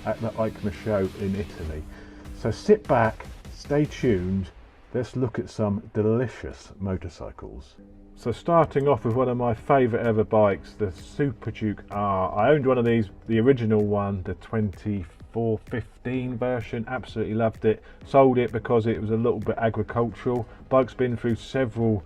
at the EICMA show in Italy. So sit back, stay tuned, let's look at some delicious motorcycles. So starting off with one of my favourite ever bikes, the Super Duke R. I owned one of these, the original one, the 2415 version, absolutely loved it. Sold it because it was a little bit agricultural. Bike's been through several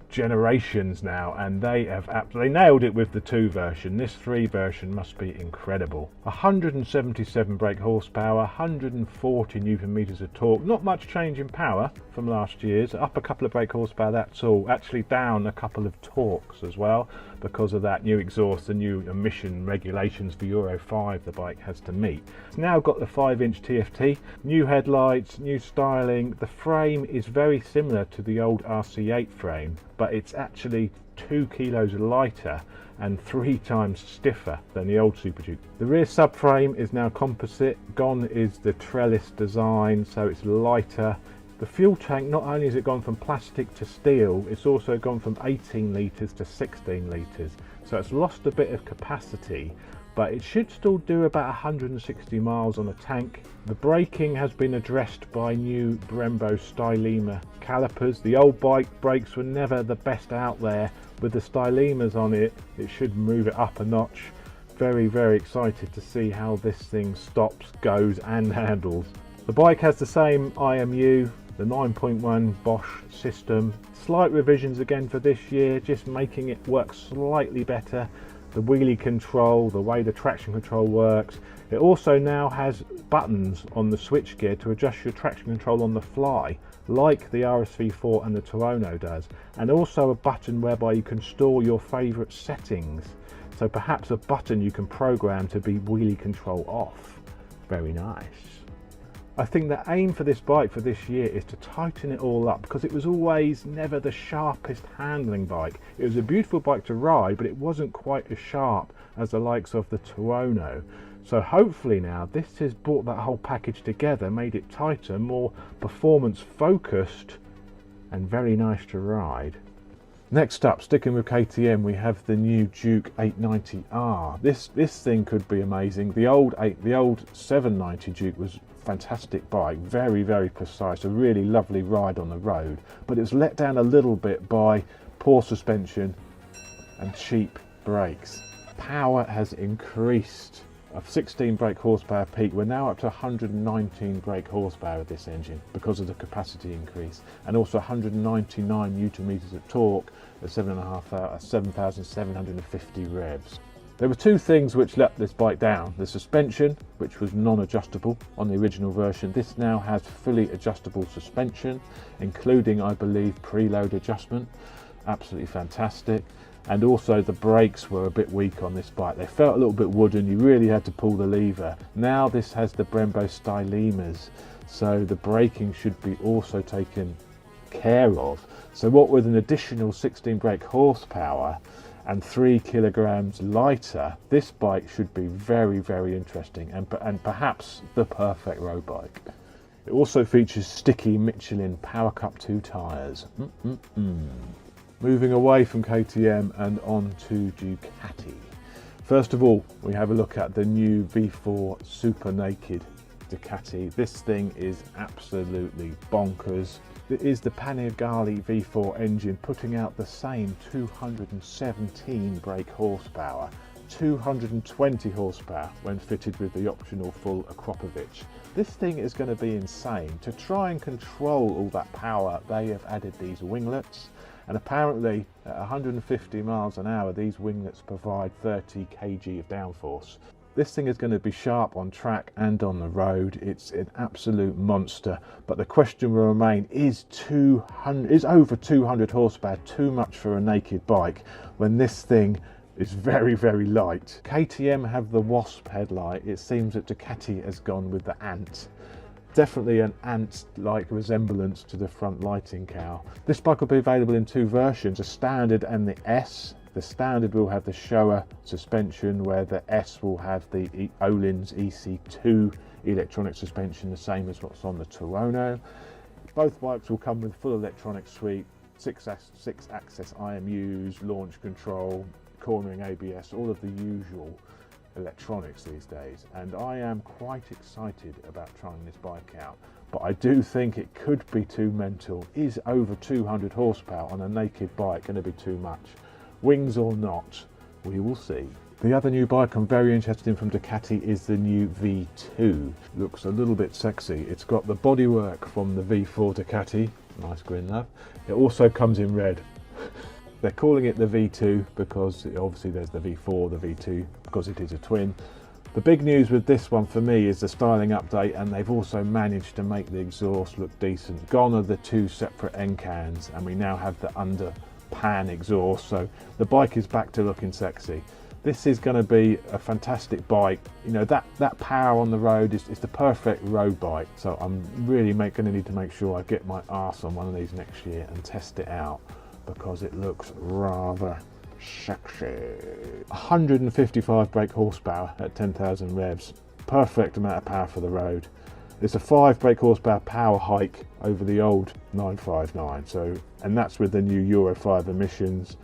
generations now, and they have absolutely nailed it with the 2 version. This 3 version must be incredible. 177 brake horsepower, 140 newton meters of torque. Not much change in power from last year's. Up a couple of brake horsepower, that's all. Actually down a couple of torques as well, because of that new exhaust, the new emission regulations for Euro 5 the bike has to meet. It's now got the 5-inch TFT, new headlights, new styling. The frame is very similar to the old RC8 frame, but it's actually 2 kilos lighter and 3 times stiffer than the old Super Duke. The rear subframe is now composite. Gone is the trellis design, so it's lighter. The fuel tank, not only has it gone from plastic to steel, it's also gone from 18 litres to 16 litres. So it's lost a bit of capacity, but it should still do about 160 miles on a tank. The braking has been addressed by new Brembo Stylema calipers. The old bike brakes were never the best out there. With the Stylemas on it, it should move it up a notch. Very, very excited to see how this thing stops, goes and handles. The bike has the same IMU, the 9.1 Bosch system. Slight revisions again for this year, just making it work slightly better. The wheelie control, the way the traction control works. It also now has buttons on the switchgear to adjust your traction control on the fly, like the RSV4 and the Tuono does, and also a button whereby you can store your favourite settings. So perhaps a button you can program to be wheelie control off. Very nice. I think the aim for this bike for this year is to tighten it all up, because it was always never the sharpest handling bike. It was a beautiful bike to ride, but it wasn't quite as sharp as the likes of the Tuono. So hopefully now this has brought that whole package together, made it tighter, more performance focused, and very nice to ride. Next up, sticking with KTM, we have the new Duke 890R. This thing could be amazing. The old 790 Duke was fantastic bike, very, very precise, a really lovely ride on the road, but it was let down a little bit by poor suspension and cheap brakes. Power has increased. Of 16 brake horsepower peak, we're now up to 119 brake horsepower with this engine because of the capacity increase, and also 199 newton meters of torque at 7,750 revs. There were 2 things which let this bike down. The suspension, which was non-adjustable on the original version. This now has fully adjustable suspension, including, I believe, preload adjustment. Absolutely fantastic. And also the brakes were a bit weak on this bike. They felt a little bit wooden, you really had to pull the lever. Now this has the Brembo Stylemas, so the braking should be also taken care of. So what with an additional 16 brake horsepower and 3 kilograms lighter, this bike should be very, very interesting, and perhaps the perfect road bike. It also features sticky Michelin Power Cup 2 tyres. Moving away from KTM and on to Ducati. First of all, we have a look at the new V4 Super Naked Ducati. This thing is absolutely bonkers. It is the Panigale V4 engine putting out the same 217 brake horsepower, 220 horsepower when fitted with the optional full Akropovic. This thing is going to be insane. To try and control all that power, they have added these winglets. And apparently at 150 miles an hour, these winglets provide 30 kg of downforce. This thing is going to be sharp on track and on the road. It's an absolute monster. But the question will remain, is over 200 horsepower too much for a naked bike when this thing is very, very light? KTM have the Wasp headlight. It seems that Ducati has gone with the Ant. Definitely an ant-like resemblance to the front lighting cowl. This bike will be available in 2 versions, a standard and the S. The standard will have the Showa suspension, where the S will have the Öhlins EC2 electronic suspension, the same as what's on the Tuono. Both bikes will come with full electronic suite, 6-axis IMUs, launch control, cornering ABS, all of the usual electronics these days, and I am quite excited about trying this bike out. But I do think it could be too mental. Is over 200 horsepower on a naked bike going to be too much? Wings or not, we will see. The other new bike I'm very interested in from Ducati is the new V2. Looks a little bit sexy. It's got the bodywork from the V4 Ducati. Nice grin, love. It also comes in red. They're calling it the V2 because obviously there's the V4, the V2, because it is a twin. The big news with this one for me is the styling update, and they've also managed to make the exhaust look decent. Gone are the two separate end cans, and we now have the under pan exhaust, so the bike is back to looking sexy. This is going to be a fantastic bike. You know, that power on the road is the perfect road bike. So I'm really going to need to make sure I get my arse on one of these next year and test it out, because it looks rather sexy. 155 brake horsepower at 10,000 revs. Perfect amount of power for the road. It's a 5 brake horsepower power hike over the old 959. So, and that's with the new Euro 5 emissions.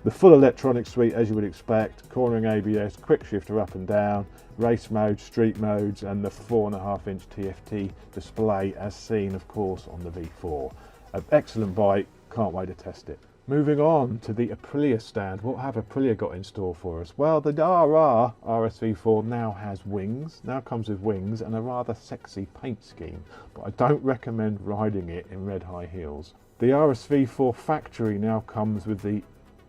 The full electronic suite, as you would expect: cornering ABS, quick shifter up and down, race mode, street modes, and the 4.5-inch TFT display, as seen of course on the V4. An excellent bike, can't wait to test it. Moving on to the Aprilia stand. What have Aprilia got in store for us? Well, the RR RSV4 now has wings, now comes with wings and a rather sexy paint scheme, but I don't recommend riding it in red high heels. The RSV4 factory now comes with the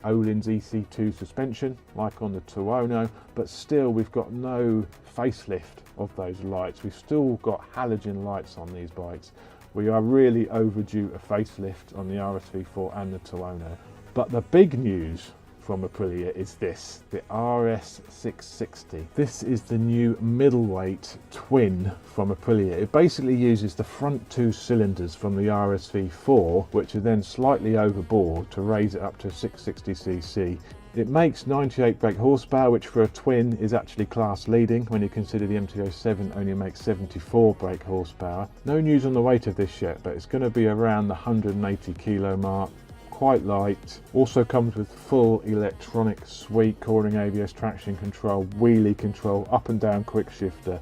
Öhlins EC2 suspension, like on the Tuono, but still we've got no facelift of those lights. We've still got halogen lights on these bikes. We are really overdue a facelift on the RSV4 and the Tuono. But the big news from Aprilia is this, the RS660. This is the new middleweight twin from Aprilia. It basically uses the front two cylinders from the RSV4, which are then slightly overboard to raise it up to 660cc. It makes 98 brake horsepower, which for a twin is actually class leading when you consider the MT-07 only makes 74 brake horsepower. No news on the weight of this yet, but it's going to be around the 180 kilo mark. Quite light. Also comes with full electronic suite, cornering ABS, traction control, wheelie control, up and down quick shifter.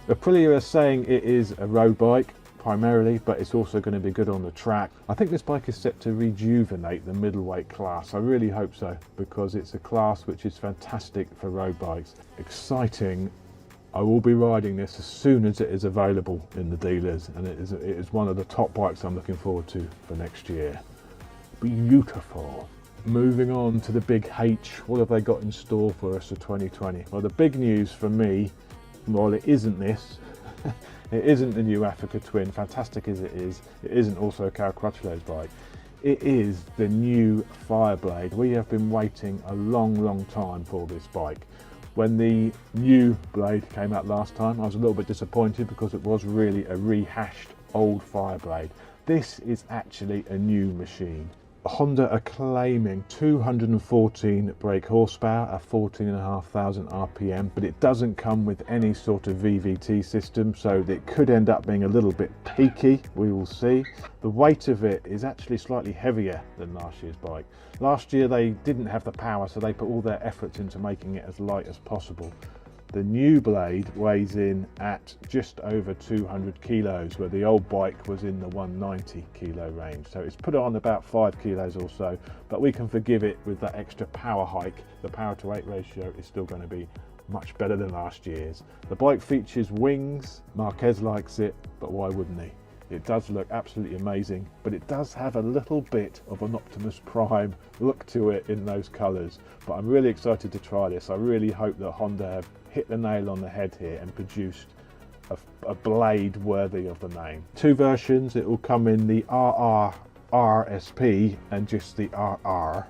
Aprilia are saying it is a road bike primarily, but it's also going to be good on the track. I think this bike is set to rejuvenate the middleweight class. I really hope so, because it's a class which is fantastic for road bikes. Exciting. I will be riding this as soon as it is available in the dealers, and it is one of the top bikes I'm looking forward to for next year. Beautiful. Moving on to the big H. What have they got in store for us for 2020? Well, the big news for me, well, it isn't this. It isn't the new Africa Twin, fantastic as it isn't also Cal Crutchlow's bike. It is the new Fireblade. We have been waiting a long time for this bike. When the new Blade came out last time, I was a little bit disappointed because it was really a rehashed old Fireblade. This is actually a new machine. Honda are claiming 214 brake horsepower at 14,500 RPM, but it doesn't come with any sort of VVT system, so it could end up being a little bit peaky. We will see. The weight of it is actually slightly heavier than last year's bike. Last year they didn't have the power, so they put all their efforts into making it as light as possible. The new Blade weighs in at just over 200 kilos, where the old bike was in the 190 kilo range. So it's put on about 5 kilos or so, but we can forgive it with that extra power hike. The power to weight ratio is still going to be much better than last year's. The bike features wings. Marquez likes it, but why wouldn't he? It does look absolutely amazing, but it does have a little bit of an Optimus Prime look to it in those colours. But I'm really excited to try this. I really hope that Honda have hit the nail on the head here and produced a blade worthy of the name. Two versions. It will come in the RR RSP and just the RR.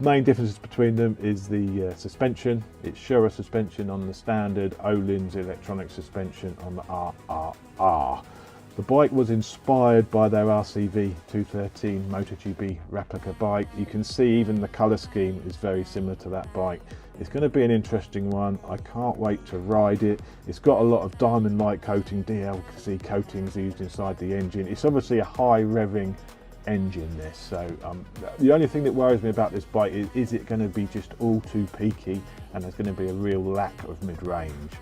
Main differences between them is the suspension. It's Showa suspension on the standard, Öhlins electronic suspension on the RRR. The bike was inspired by their RCV 213 MotoGP replica bike. You can see even the colour scheme is very similar to that bike. It's going to be an interesting one. I can't wait to ride it. It's got a lot of diamond light coating, DLC coatings used inside the engine. It's obviously a high revving engine this, so the only thing that worries me about this bike is it going to be just all too peaky and there's going to be a real lack of mid-range.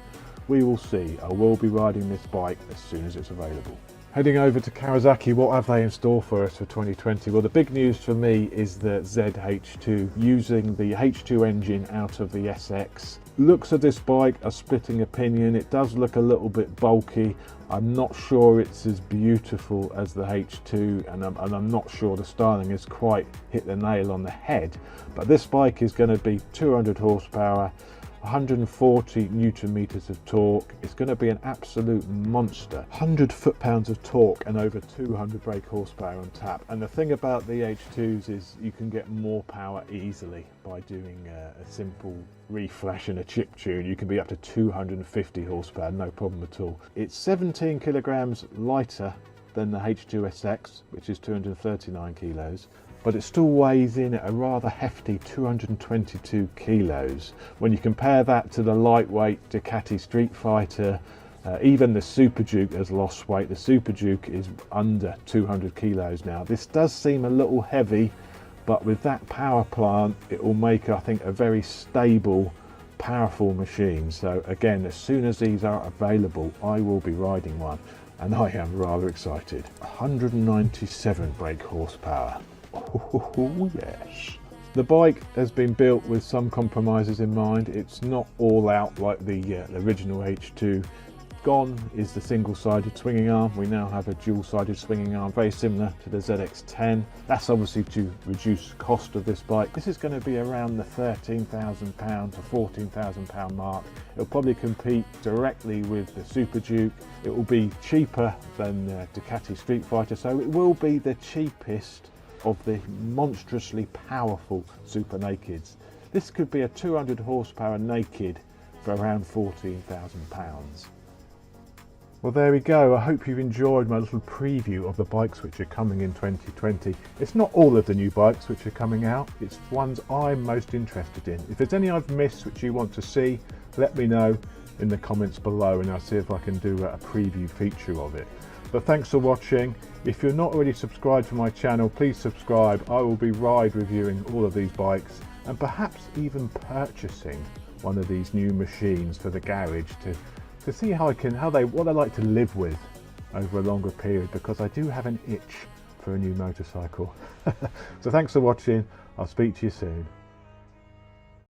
We will see. I will be riding this bike as soon as it's available. Heading over to Kawasaki, what have they in store for us for 2020? Well, the big news for me is the ZH2, using the H2 engine out of the SX. Looks of this bike are splitting opinion. It does look a little bit bulky. I'm not sure it's as beautiful as the H2, and I'm not sure the styling has quite hit the nail on the head. But this bike is going to be 200 horsepower, 140 newton meters of torque. It's going to be an absolute monster. 100 foot-pounds of torque and over 200 brake horsepower on tap. And the thing about the H2s is you can get more power easily by doing a simple reflash and a chip tune. You can be up to 250 horsepower, no problem at all. It's 17 kilograms lighter than the H2SX, which is 239 kilos. But it still weighs in at a rather hefty 222 kilos. When you compare that to the lightweight Ducati Street Fighter, even the Super Duke has lost weight. The Super Duke is under 200 kilos now. This does seem a little heavy, but with that power plant, it will make, I think, a very stable, powerful machine. So again, as soon as these are available, I will be riding one, and I am rather excited. 197 brake horsepower. Oh, yes. The bike has been built with some compromises in mind. It's not all out like the original H2. Gone is the single-sided swinging arm. We now have a dual-sided swinging arm, very similar to the ZX10. That's obviously to reduce the cost of this bike. This is going to be around the £13,000 to £14,000 mark. It'll probably compete directly with the Super Duke. It will be cheaper than Ducati Street Fighter, so it will be the cheapest of the monstrously powerful Super Nakeds. This could be a 200 horsepower naked for around £14,000. Well, there we go. I hope you've enjoyed my little preview of the bikes which are coming in 2020. It's not all of the new bikes which are coming out, it's ones I'm most interested in. If there's any I've missed which you want to see, let me know in the comments below and I'll see if I can do a preview feature of it. But thanks for watching. If you're not already subscribed to my channel, please subscribe. I will be ride reviewing all of these bikes and perhaps even purchasing one of these new machines for the garage to see what I like to live with over a longer period, because I do have an itch for a new motorcycle. So thanks for watching. I'll speak to you soon.